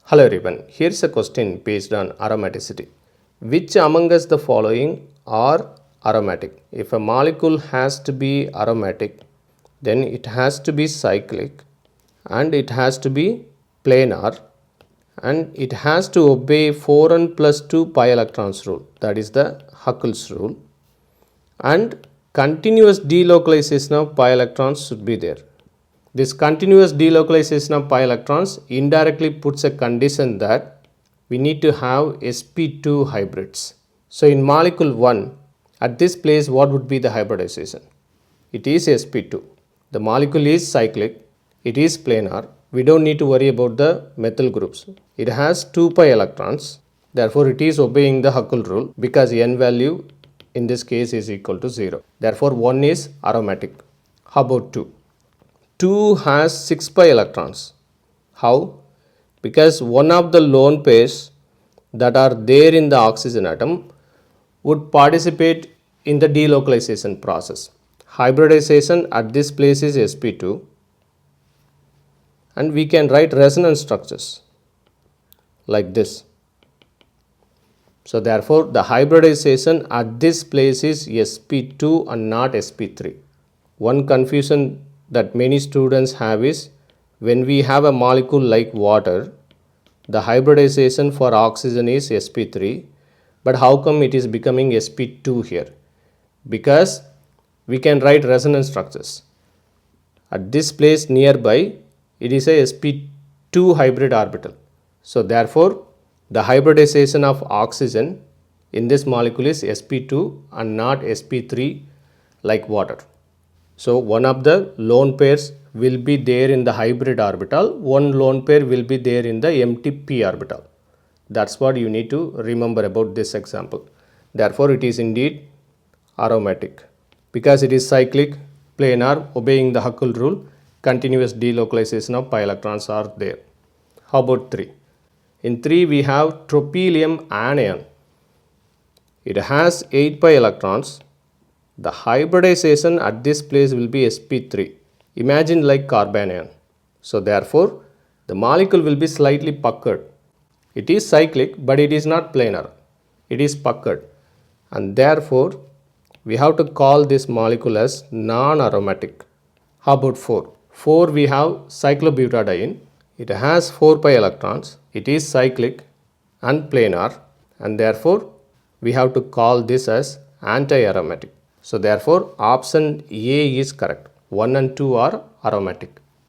Hello everyone, here is a question based on aromaticity. Which among us the following are aromatic? If a molecule has to be aromatic, then it has to be cyclic and it has to be planar and it has to obey 4n plus 2 pi electrons rule, that is the Huckel's rule, and continuous delocalization of pi electrons should be there. This continuous delocalization of pi electrons indirectly puts a condition that we need to have sp2 hybrids. So in molecule 1, at this place what would be the hybridization? It is sp2. The molecule is cyclic, it is planar, we don't need to worry about the methyl groups. It has 2 pi electrons, therefore it is obeying the Huckel rule because n value in this case is equal to 0. Therefore 1 is aromatic. How about 2? 2 has 6 pi electrons. How? Because one of the lone pairs that are there in the oxygen atom would participate in the delocalization process. Hybridization at this place is sp2 and we can write resonance structures like this. So therefore the hybridization at this place is sp2 and not sp3. One confusion that many students have is when we have a molecule like water, the hybridization for oxygen is sp3, but how come it is becoming sp2 here? Because we can write resonance structures. At this place nearby, it is a sp2 hybrid orbital. So therefore, the hybridization of oxygen in this molecule is sp2 and not sp3 like water. So one of the lone pairs will be there in the hybrid orbital, one lone pair will be there in the empty p orbital. That's what you need to remember about this example. Therefore it is indeed aromatic because it is cyclic, planar, obeying the Huckel rule, continuous delocalization of pi electrons are there. How about 3? In 3 we have tropylium anion. It has 8 pi electrons. The hybridization at this place will be sp3. Imagine like carbanion. So therefore, the molecule will be slightly puckered. It is cyclic, but it is not planar. It is puckered. And therefore, we have to call this molecule as non-aromatic. How about 4? 4 we have cyclobutadiene. It has 4 pi electrons. It is cyclic and planar. And therefore, we have to call this as anti-aromatic. So therefore, option A is correct. 1 and 2 are aromatic.